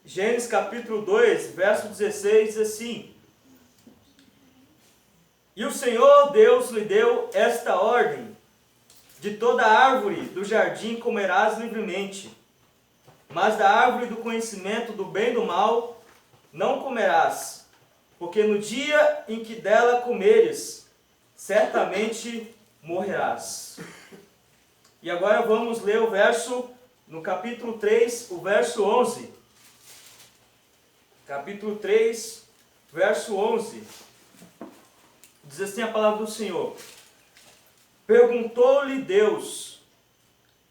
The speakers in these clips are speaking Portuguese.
Gênesis capítulo 2, verso 16, diz assim: E o Senhor Deus lhe deu esta ordem: de toda árvore do jardim comerás livremente, mas da árvore do conhecimento do bem e do mal não comerás, porque no dia em que dela comeres, certamente morrerás. E agora vamos ler o verso, no capítulo 3, o verso 11. Capítulo 3, verso 11. Diz assim a palavra do Senhor: Perguntou-lhe Deus: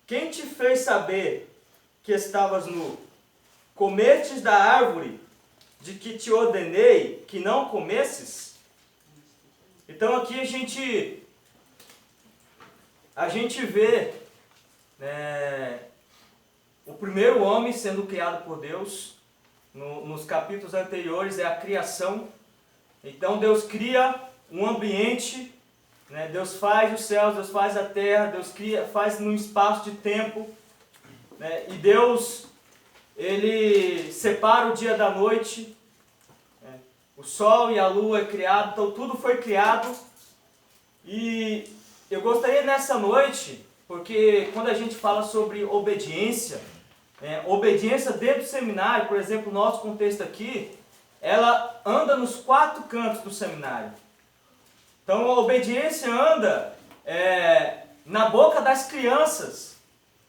Quem te fez saber que estavas nu? Comestes da árvore de que te ordenei que não comesses? Então aqui a gente vê o primeiro homem sendo criado por Deus. Nos capítulos anteriores é a criação. Então Deus cria um ambiente, Deus faz os céus, Deus faz a terra, Deus faz num espaço de tempo, e Deus, Ele separa o dia da noite, o sol e a lua é criado, então tudo foi criado. E eu gostaria nessa noite, porque quando a gente fala sobre obediência, obediência dentro do seminário, por exemplo, o nosso contexto aqui, ela anda nos 4 cantos do seminário. Então a obediência anda na boca das crianças.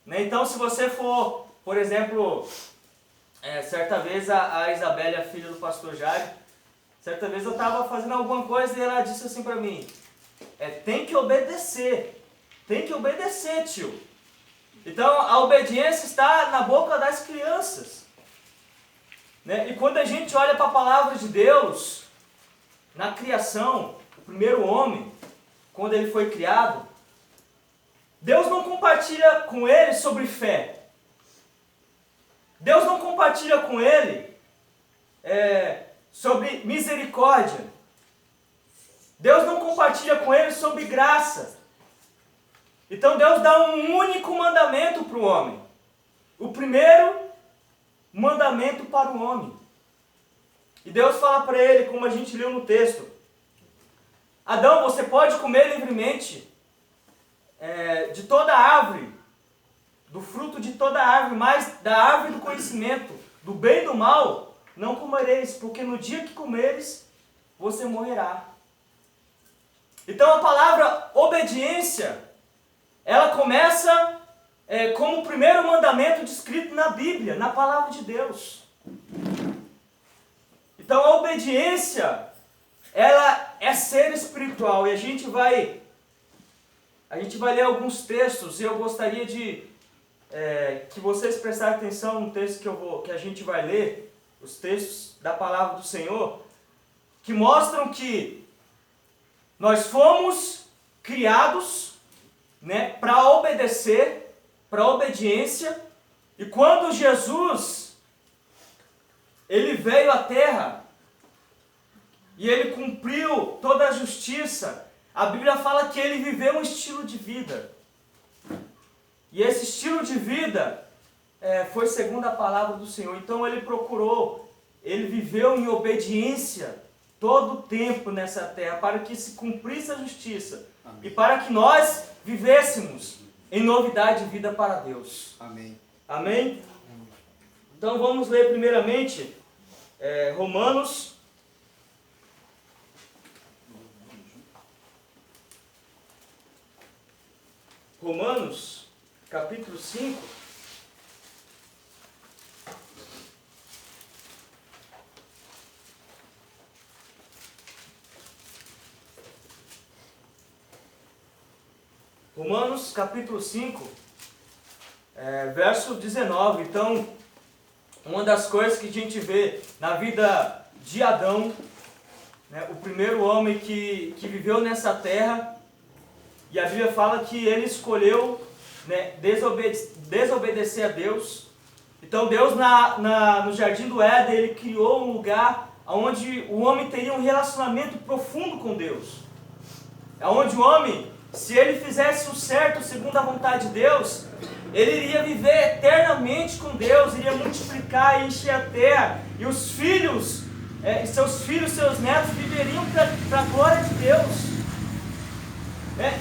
Então se você for, por exemplo, certa vez a Isabelle, a filha do pastor Jair, certa vez eu estava fazendo alguma coisa e ela disse assim para mim: tem que obedecer, tio. Então a obediência está na boca das crianças. E quando a gente olha para a palavra de Deus, na criação, o primeiro homem, quando ele foi criado, Deus não compartilha com ele sobre fé. Deus não compartilha com ele sobre misericórdia. Deus não compartilha com ele sobre graça. Então Deus dá um único mandamento para o homem. O primeiro mandamento para o homem. E Deus fala para ele, como a gente leu no texto: Adão, você pode comer livremente de toda árvore, do fruto de toda árvore, mas da árvore do conhecimento, do bem e do mal, não comereis, porque no dia que comeres, você morrerá. Então a palavra obediência, ela começa como o primeiro mandamento descrito na Bíblia, na palavra de Deus. Então a obediência, ela é ser espiritual, e a gente vai ler alguns textos, e eu gostaria de que vocês prestarem atenção no texto que a gente vai ler, os textos da palavra do Senhor, que mostram que nós fomos criados para obedecer, para obediência. E quando Jesus, ele veio à terra e ele cumpriu toda a justiça, a Bíblia fala que ele viveu um estilo de vida. E esse estilo de vida foi segundo a palavra do Senhor. Então ele viveu em obediência todo o tempo nessa terra, para que se cumprisse a justiça. Amém. E para que nós vivêssemos em novidade de vida para Deus. Amém. Amém? Então vamos ler primeiramente Romanos. Romanos, capítulo 5. Romanos, capítulo 5, verso 19. Então, uma das coisas que a gente vê na vida de Adão, o primeiro homem que viveu nessa terra, e a Bíblia fala que ele escolheu desobedecer a Deus. Então Deus no Jardim do Éden, ele criou um lugar onde o homem teria um relacionamento profundo com Deus. Onde o homem, se ele fizesse o certo segundo a vontade de Deus, ele iria viver eternamente com Deus, iria multiplicar e encher a terra, e os filhos, seus filhos, seus netos viveriam para a glória de Deus.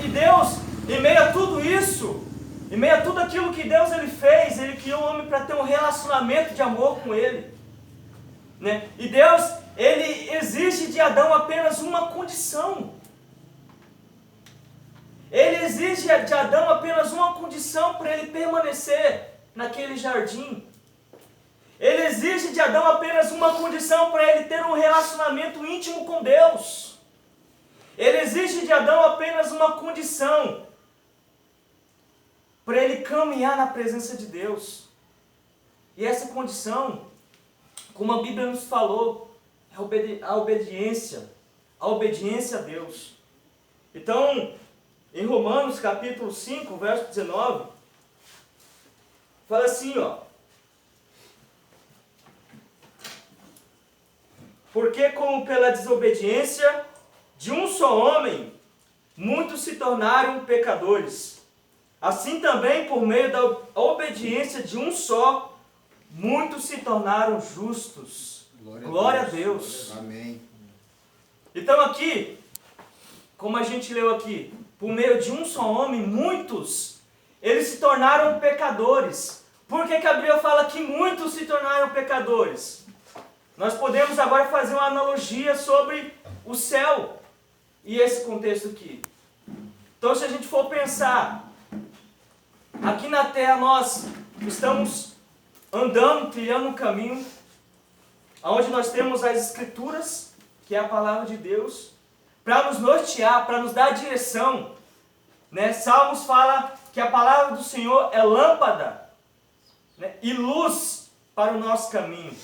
E Deus, em meio a tudo isso, em meio a tudo aquilo que Deus ele fez, ele criou o homem para ter um relacionamento de amor com ele. E Deus, ele exige de Adão apenas uma condição. Ele exige de Adão apenas uma condição para ele permanecer naquele jardim. Ele exige de Adão apenas uma condição para ele ter um relacionamento íntimo com Deus. Ele exige de Adão apenas uma condição para ele caminhar na presença de Deus. E essa condição, como a Bíblia nos falou, é a obediência a Deus. Então, em Romanos capítulo 5, verso 19, fala assim, porque como pela desobediência de um só homem, muitos se tornaram pecadores, assim também por meio da obediência de um só, muitos se tornaram justos. Glória a Deus. Amém. Então aqui, como a gente leu aqui, por meio de um só homem, muitos, eles se tornaram pecadores. Por que a Bíblia fala que muitos se tornaram pecadores? Nós podemos agora fazer uma analogia sobre o céu e esse contexto aqui. Então, se a gente for pensar, aqui na terra nós estamos andando, trilhando um caminho, onde nós temos as Escrituras, que é a palavra de Deus, para nos nortear, para nos dar direção. Salmos fala que a palavra do Senhor é lâmpada e luz para o nosso caminho.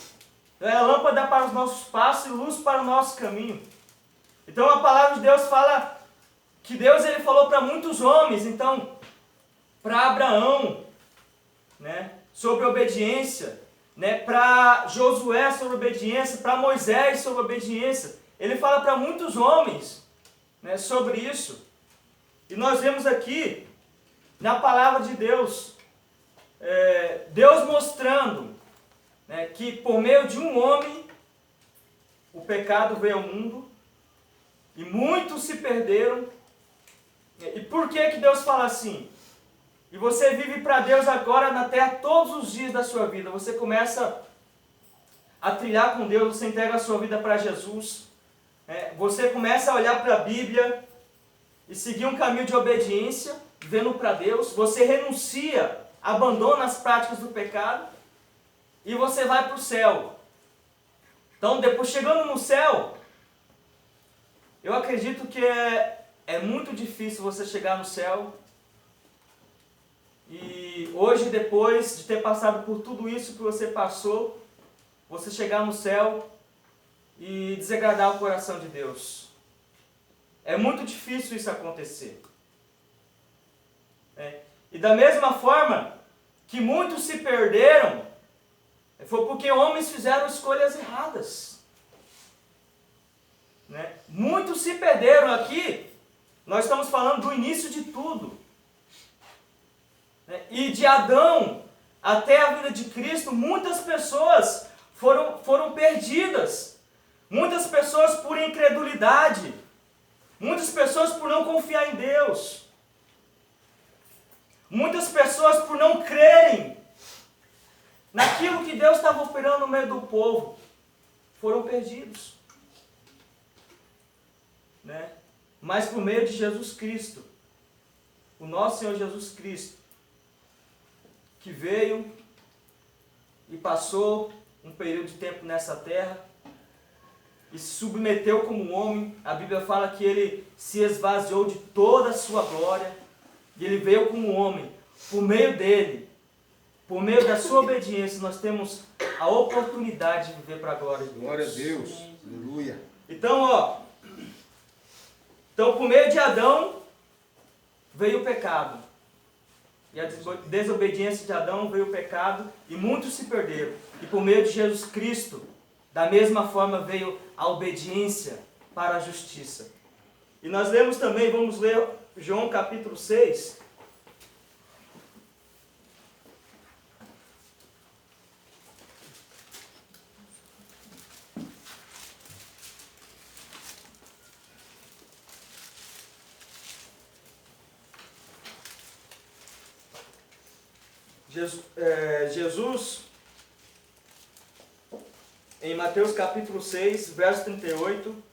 É lâmpada para os nossos passos e luz para o nosso caminho. Então a palavra de Deus fala que Deus ele falou para muitos homens, então para Abraão, sobre obediência, para Josué sobre obediência, para Moisés sobre obediência. Ele fala para muitos homens sobre isso. E nós vemos aqui, na palavra de Deus, Deus mostrando que por meio de um homem, o pecado veio ao mundo, e muitos se perderam. E por que Deus fala assim? E você vive para Deus agora na terra todos os dias da sua vida. Você começa a trilhar com Deus, você entrega a sua vida para Jesus. Você começa a olhar para a Bíblia e seguir um caminho de obediência, vivendo para Deus. Você renuncia, abandona as práticas do pecado e você vai para o céu. Então, depois chegando no céu, eu acredito que é muito difícil você chegar no céu e hoje, depois de ter passado por tudo isso que você passou, você chegar no céu e desagradar o coração de Deus. É muito difícil isso acontecer. E da mesma forma que muitos se perderam, foi porque homens fizeram escolhas erradas. Muitos se perderam aqui. Nós estamos falando do início de tudo. E de Adão até a vida de Cristo, muitas pessoas foram perdidas. Muitas pessoas por incredulidade. Muitas pessoas por não confiar em Deus. Muitas pessoas por não crerem naquilo que Deus estava operando no meio do povo. Foram perdidos. Mas por meio de Jesus Cristo, o nosso Senhor Jesus Cristo, que veio e passou um período de tempo nessa terra e se submeteu como homem. A Bíblia fala que ele se esvaziou de toda a sua glória e ele veio como homem. Por meio dele, por meio da sua obediência, nós temos a oportunidade de viver para a glória de Deus. Glória a Deus. Aleluia. Então, por meio de Adão veio o pecado. E a desobediência de Adão veio o pecado e muitos se perderam. E por meio de Jesus Cristo, da mesma forma veio a obediência para a justiça. E nós lemos também, vamos ler João capítulo 6. Jesus, em Mateus capítulo 6, verso 38,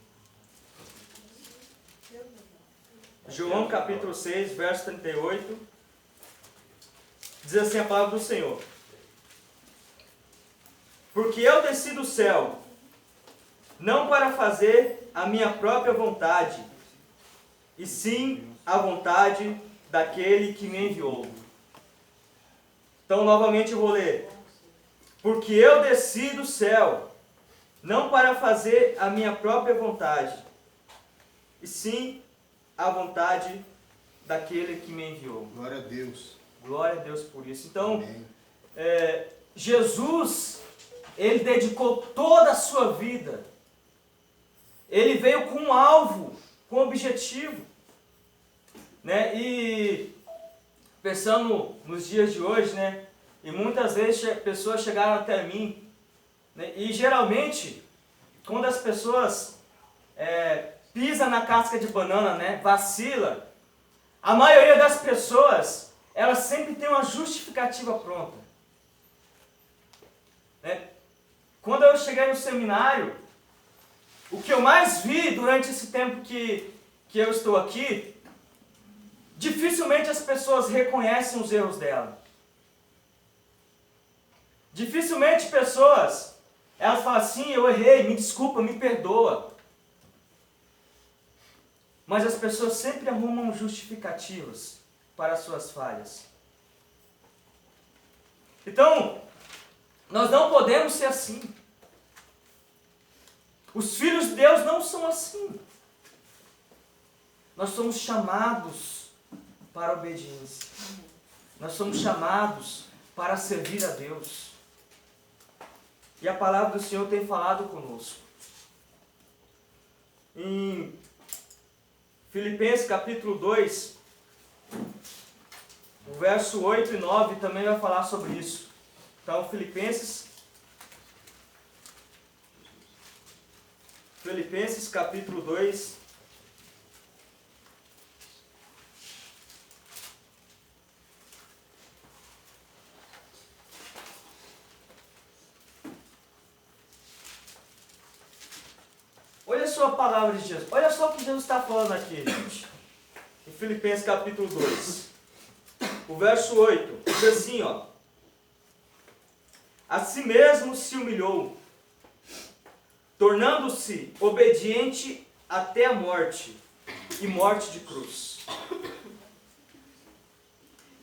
João capítulo 6, verso 38, diz assim a palavra do Senhor: porque eu desci do céu, não para fazer a minha própria vontade, e sim a vontade daquele que me enviou. Então, novamente eu vou ler. Porque eu desci do céu, não para fazer a minha própria vontade, e sim a vontade daquele que me enviou. Glória a Deus. Glória a Deus por isso. Então, Amém. Jesus, ele dedicou toda a sua vida. Ele veio com um alvo, com um objetivo. Né? E pensando nos dias de hoje, né? E muitas vezes pessoas chegaram até mim, né? E geralmente, quando as pessoas pisam na casca de banana, né? Vacila, a maioria das pessoas, elas sempre tem uma justificativa pronta. Né? Quando eu cheguei no seminário, o que eu mais vi durante esse tempo que eu estou aqui, dificilmente as pessoas reconhecem os erros dela. Dificilmente pessoas, elas falam assim: eu errei, me desculpa, me perdoa. Mas as pessoas sempre arrumam justificativas para as suas falhas. Então, nós não podemos ser assim. Os filhos de Deus não são assim. Nós somos chamados para a obediência. Nós somos chamados para servir a Deus. E a palavra do Senhor tem falado conosco. Em Filipenses capítulo 2, o verso 8 e 9 também vai falar sobre isso. Então, Filipenses capítulo 2, olha só a palavra de Jesus. Olha só o que Jesus está falando aqui, gente. Em Filipenses capítulo 2. O verso 8. Diz assim, ó. A si mesmo se humilhou, tornando-se obediente até a morte, e morte de cruz.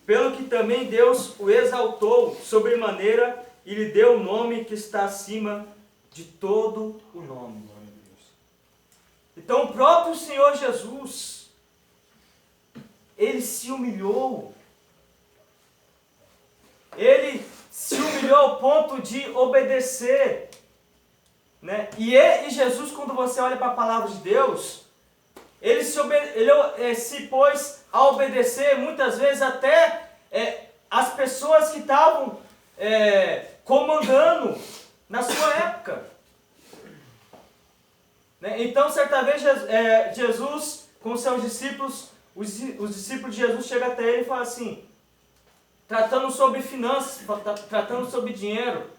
Pelo que também Deus o exaltou sobremaneira e lhe deu o nome que está acima de todo o nome. Então o próprio Senhor Jesus, ele se humilhou. Ele se humilhou ao ponto de obedecer. Né? E Jesus, quando você olha para a palavra de Deus, ele se pôs a obedecer muitas vezes até as pessoas que estavam comandando na sua época. Né? Então, certa vez, Jesus, com seus discípulos, os discípulos de Jesus chegam até ele e falam assim, tratando sobre finanças, tratando sobre dinheiro,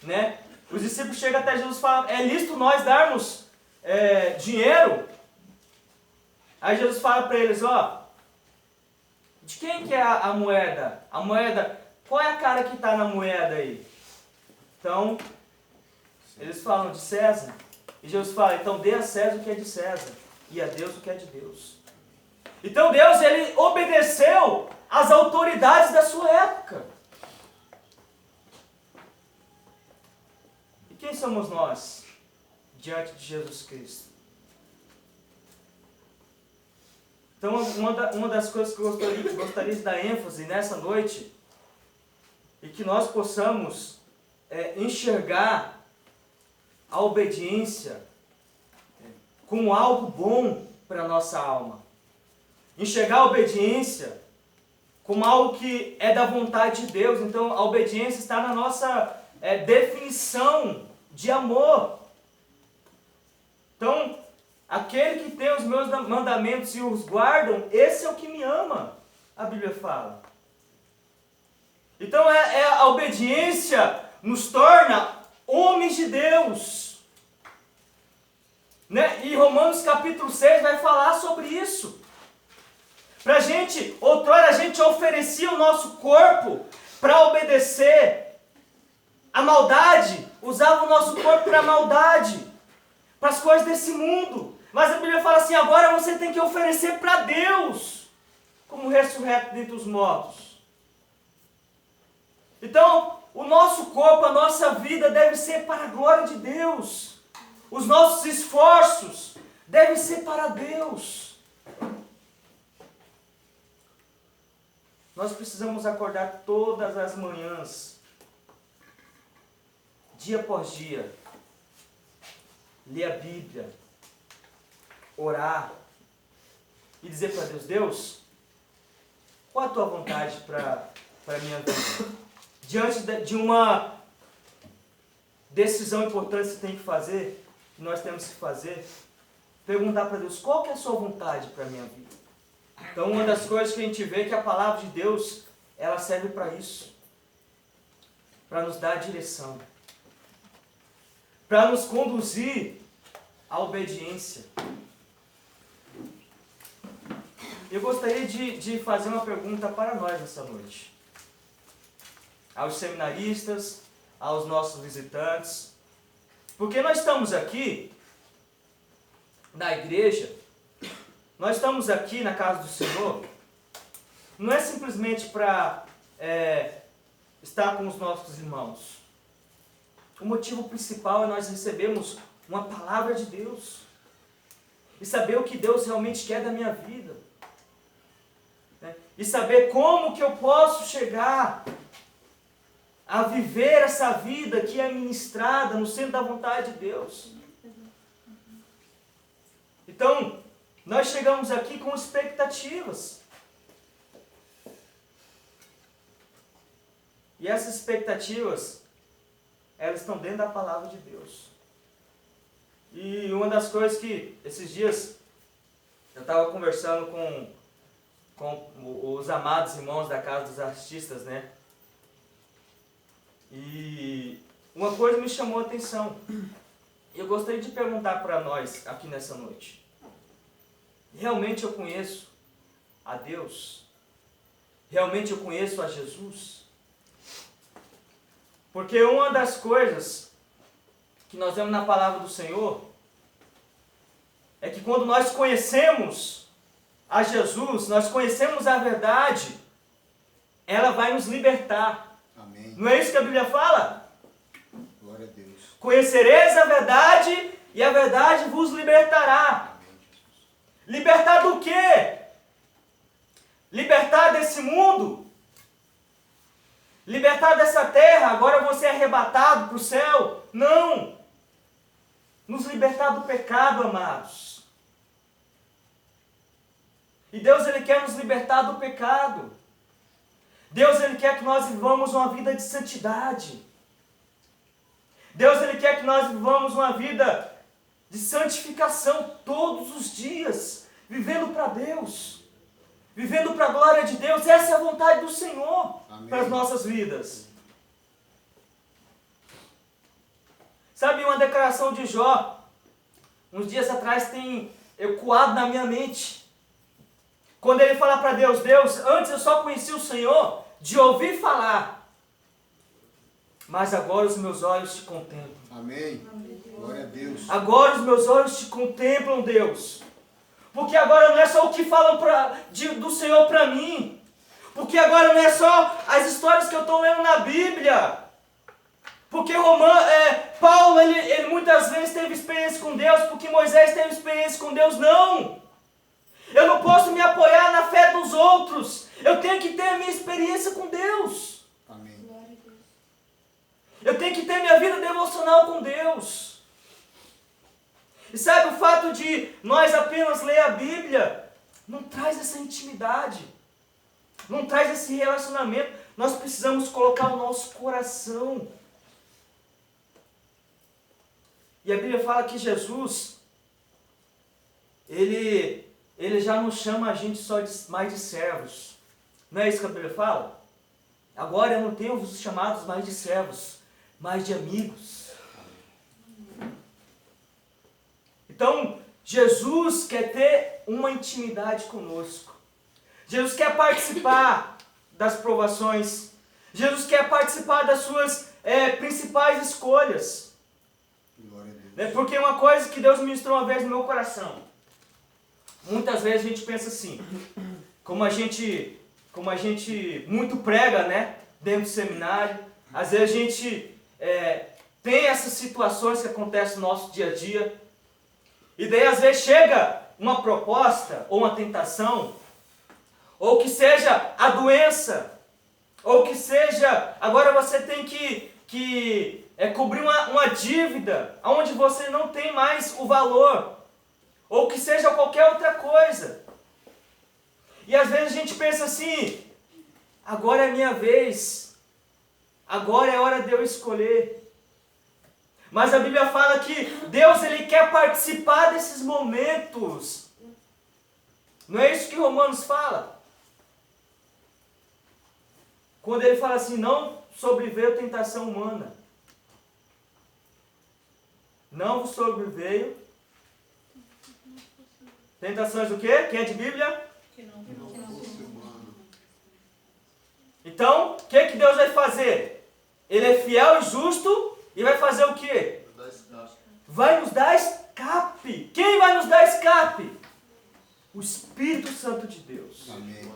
né? Os discípulos chegam até Jesus e falam: é lícito nós darmos dinheiro? Aí Jesus fala para eles: ó, de quem que é a moeda? A moeda, qual é a cara que está na moeda aí? Então, eles falam: de César. E Jesus fala: então dê a César o que é de César, e a Deus o que é de Deus. Então Deus, ele obedeceu às autoridades da sua época. E quem somos nós diante de Jesus Cristo? Então, uma das coisas que eu gostaria de dar ênfase nessa noite, e que nós possamos enxergar a obediência como algo bom para a nossa alma. Enxergar a obediência como algo que é da vontade de Deus. Então, a obediência está na nossa definição de amor. Então, aquele que tem os meus mandamentos e os guardam, esse é o que me ama, a Bíblia fala. Então a obediência nos torna homens de Deus. Né? E Romanos capítulo 6 vai falar sobre isso. Outrora a gente oferecia o nosso corpo para obedecer a maldade, usava o nosso corpo para a maldade, para as coisas desse mundo. Mas a Bíblia fala assim, agora você tem que oferecer para Deus, como ressurreto dentre os mortos. Então, o nosso corpo, a nossa vida deve ser para a glória de Deus. Os nossos esforços devem ser para Deus. Nós precisamos acordar todas as manhãs, dia após dia, ler a Bíblia, orar e dizer para Deus, Deus, qual a tua vontade para a minha vida? Diante de uma decisão importante que você tem que fazer, que nós temos que fazer, perguntar para Deus, qual que é a sua vontade para a minha vida? Então, uma das coisas que a gente vê é que a palavra de Deus, ela serve para isso. Para nos dar direção. Para nos conduzir à obediência. Eu gostaria de fazer uma pergunta para nós nessa noite. Aos seminaristas, aos nossos visitantes. Porque nós estamos aqui, na igreja, nós estamos aqui na casa do Senhor, não é simplesmente para estar com os nossos irmãos. O motivo principal é nós recebermos uma palavra de Deus. E saber o que Deus realmente quer da minha vida. E saber como que eu posso chegar a viver essa vida que é ministrada no centro da vontade de Deus. Então, nós chegamos aqui com expectativas. E essas expectativas, elas estão dentro da palavra de Deus. E uma das coisas que, esses dias, eu estava conversando com os amados irmãos da Casa dos Artistas, né? E uma coisa me chamou a atenção. E eu gostaria de perguntar para nós aqui nessa noite. Realmente eu conheço a Deus? Realmente eu conheço a Jesus? Porque uma das coisas que nós vemos na palavra do Senhor é que quando nós conhecemos a Jesus, nós conhecemos a verdade, ela vai nos libertar. Amém. Não é isso que a Bíblia fala? Glória a Deus. Conhecereis a verdade e a verdade vos libertará. Libertar do quê? Libertar desse mundo? Libertar dessa terra? Agora você é arrebatado para o céu? Não! Nos libertar do pecado, amados. E Deus, Ele quer nos libertar do pecado. Deus, Ele quer que nós vivamos uma vida de santidade. Deus, Ele quer que nós vivamos uma vida de santificação todos os dias, vivendo para Deus, vivendo para a glória de Deus. Essa é a vontade do Senhor. Amém. Para as nossas vidas. Sabe, uma declaração de Jó, uns dias atrás tem ecoado na minha mente, quando ele fala para Deus, Deus, antes eu só conhecia o Senhor de ouvir falar, mas agora os meus olhos te contemplam. Amém. Glória a Deus. Agora os meus olhos te contemplam, Deus. Porque agora não é só o que falam do Senhor para mim. Porque agora não é só as histórias que eu estou lendo na Bíblia. Porque Paulo, ele muitas vezes teve experiência com Deus, porque Moisés teve experiência com Deus. Não. Eu não posso me apoiar na fé dos outros. Eu tenho que ter a minha experiência com Deus. Amém. Eu tenho que ter minha vida devocional com Deus. E sabe, o fato de nós apenas ler a Bíblia não traz essa intimidade, não traz esse relacionamento. Nós precisamos colocar o nosso coração. E a Bíblia fala que Jesus, Ele já não chama a gente só mais de servos. Não é isso que a Bíblia fala? Agora eu não tenho vos chamados mais de servos, mas de amigos. Então, Jesus quer ter uma intimidade conosco. Jesus quer participar das provações. Jesus quer participar das suas principais escolhas. Glória a Deus. Porque uma coisa que Deus ministrou uma vez no meu coração. Muitas vezes a gente pensa assim, como a gente muito prega, né, dentro do seminário, às vezes a gente tem essas situações que acontecem no nosso dia a dia, e daí às vezes chega uma proposta, ou uma tentação, ou que seja a doença, ou que seja, agora você tem que cobrir uma dívida, onde você não tem mais o valor, ou que seja qualquer outra coisa. E às vezes a gente pensa assim, agora é a minha vez, agora é hora de eu escolher. Mas a Bíblia fala que Deus ele quer participar desses momentos. Não é isso que Romanos fala? Quando ele fala assim, não sobreveio tentação humana. Não vos sobreveio tentações do quê? Quem é de Bíblia? Então, o que Deus vai fazer? Ele é fiel e justo e vai fazer o quê? Vai nos dar escape. Quem vai nos dar escape? O Espírito Santo de Deus. Amém.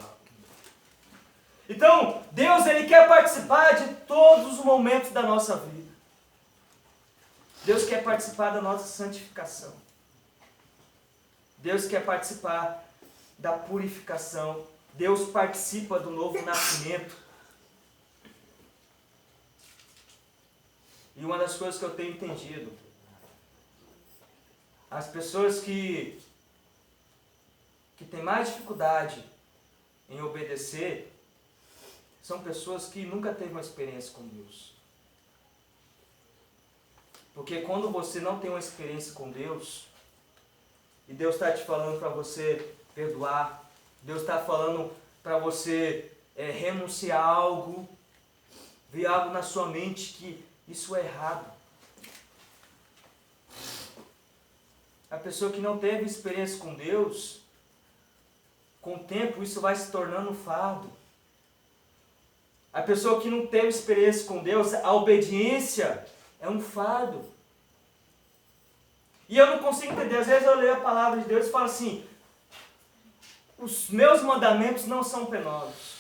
Então, Deus ele quer participar de todos os momentos da nossa vida. Deus quer participar da nossa santificação. Deus quer participar da purificação. Deus participa do novo nascimento. E uma das coisas que eu tenho entendido, as pessoas que têm mais dificuldade em obedecer, são pessoas que nunca teve uma experiência com Deus. Porque quando você não tem uma experiência com Deus, e Deus está te falando para você perdoar, Deus está falando para você renunciar a algo, ver algo na sua mente que isso é errado. A pessoa que não teve experiência com Deus, com o tempo isso vai se tornando um fardo. A pessoa que não teve experiência com Deus, a obediência é um fardo. E eu não consigo entender, às vezes eu leio a palavra de Deus e falo assim, os meus mandamentos não são penosos.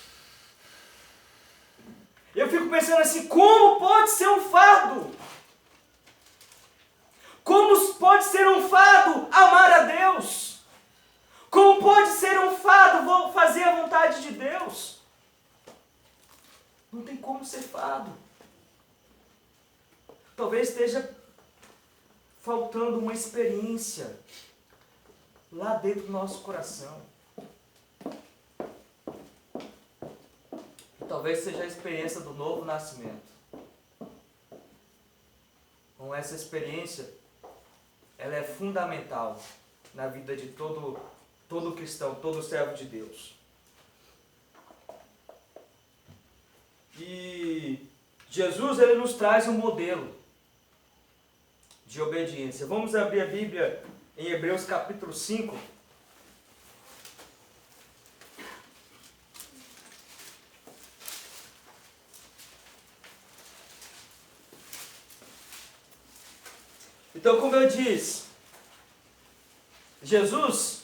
Eu fico pensando assim, como pode ser um fardo? Como pode ser um fardo amar a Deus? Como pode ser um fardo fazer a vontade de Deus? Não tem como ser fardo. Talvez esteja faltando uma experiência lá dentro do nosso coração. Talvez seja a experiência do novo nascimento. Então essa experiência, ela é fundamental na vida de todo cristão, todo servo de Deus. E Jesus ele nos traz um modelo de obediência. Vamos abrir a Bíblia em Hebreus capítulo 5. Então, como eu disse, Jesus,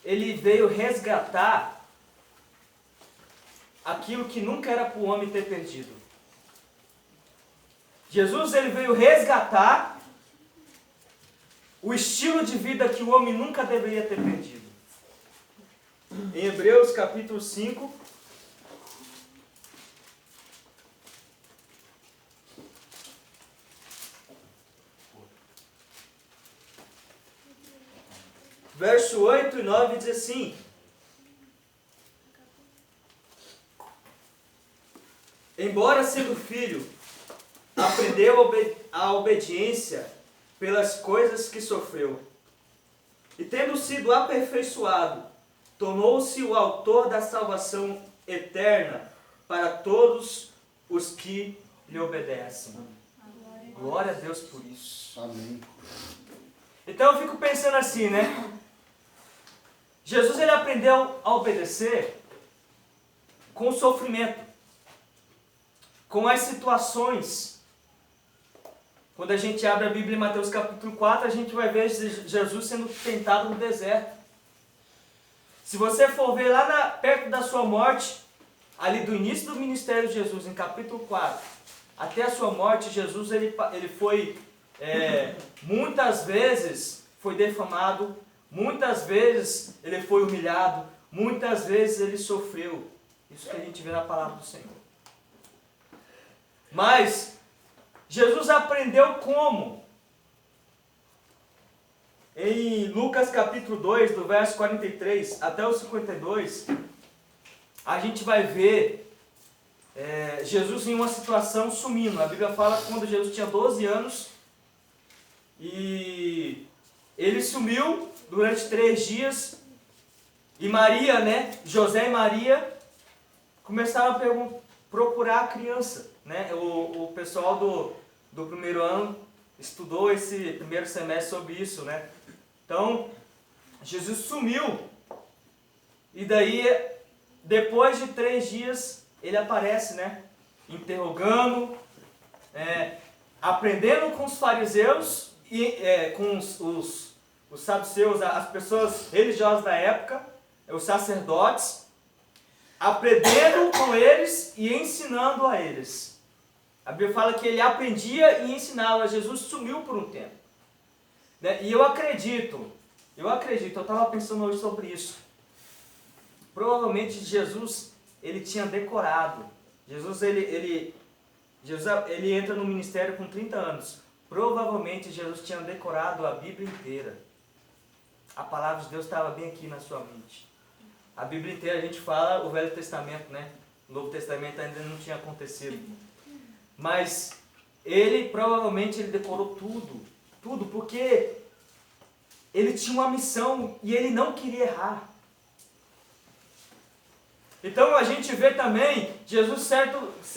ele veio resgatar aquilo que nunca era para o homem ter perdido. Jesus, ele veio resgatar o estilo de vida que o homem nunca deveria ter perdido. Em Hebreus capítulo 5, verso 8 e 9 diz assim: embora sendo filho, aprendeu a obediência pelas coisas que sofreu. E tendo sido aperfeiçoado, tornou-se o autor da salvação eterna para todos os que lhe obedecem. Glória a Deus por isso. Amém. Então eu fico pensando assim, né? Jesus ele aprendeu a obedecer com o sofrimento, com as situações. Quando a gente abre a Bíblia em Mateus capítulo 4, a gente vai ver Jesus sendo tentado no deserto. Se você for ver lá perto da sua morte, ali do início do ministério de Jesus, em capítulo 4, até a sua morte, Jesus ele foi, muitas vezes foi defamado, muitas vezes ele foi humilhado, muitas vezes ele sofreu. Isso que a gente vê na palavra do Senhor. Mas Jesus aprendeu como? Em Lucas capítulo 2, do verso 43 até o 52, a gente vai ver Jesus em uma situação sumindo. A Bíblia fala que quando Jesus tinha 12 anos, e ele sumiu durante 3 dias, e Maria, José e Maria, começaram a procurar a criança. O pessoal do primeiro ano estudou esse primeiro semestre sobre isso, Então, Jesus sumiu, e daí, depois de 3 dias, ele aparece, interrogando, aprendendo com os fariseus, e com os saduceus, as pessoas religiosas da época, os sacerdotes, aprendendo com eles e ensinando a eles. A Bíblia fala que ele aprendia e ensinava. Jesus sumiu por um tempo. E eu acredito, eu estava pensando hoje sobre isso. Provavelmente Jesus, ele tinha decorado. Jesus, ele entra no ministério com 30 anos. Provavelmente Jesus tinha decorado a Bíblia inteira. A palavra de Deus estava bem aqui na sua mente. A Bíblia inteira a gente fala o Velho Testamento, O Novo Testamento ainda não tinha acontecido. Mas ele provavelmente decorou tudo, porque ele tinha uma missão e ele não queria errar. Então a gente vê também Jesus,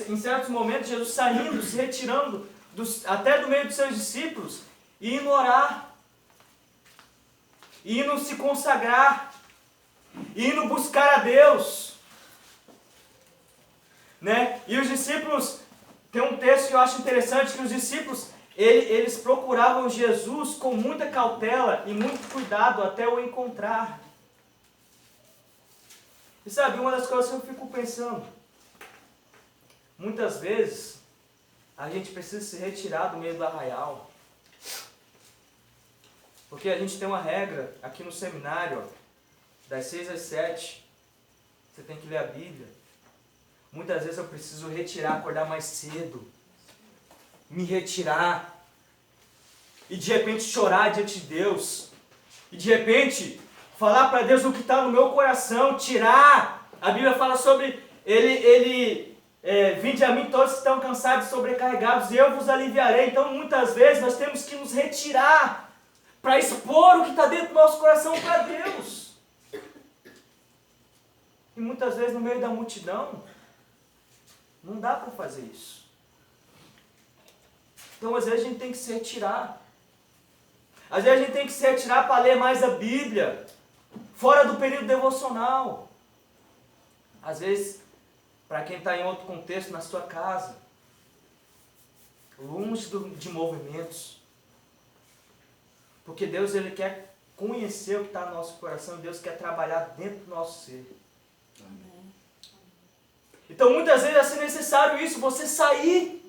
em certos momentos, Jesus saindo, se retirando até do meio dos seus discípulos, e indo orar, indo se consagrar, indo buscar a Deus. E os discípulos, tem um texto que eu acho interessante, que os discípulos, eles procuravam Jesus com muita cautela e muito cuidado até o encontrar. E sabe, uma das coisas que eu fico pensando, muitas vezes a gente precisa se retirar do meio do arraial, porque a gente tem uma regra aqui no seminário, das 6 às 7, você tem que ler a Bíblia. Muitas vezes eu preciso acordar mais cedo, me retirar, e de repente chorar diante de Deus, e de repente falar para Deus o que está no meu coração, tirar. A Bíblia fala sobre vinde a mim todos que estão cansados e sobrecarregados, e eu vos aliviarei. Então muitas vezes nós temos que nos retirar para expor o que está dentro do nosso coração para Deus. E muitas vezes no meio da multidão não dá para fazer isso. Então às vezes a gente tem que se retirar. Às vezes a gente tem que se retirar para ler mais a Bíblia, fora do período devocional. Às vezes, para quem está em outro contexto, na sua casa, longe de movimentos. Porque Deus, ele quer conhecer o que está no nosso coração, Deus quer trabalhar dentro do nosso ser. Amém. Então muitas vezes vai ser necessário isso, você sair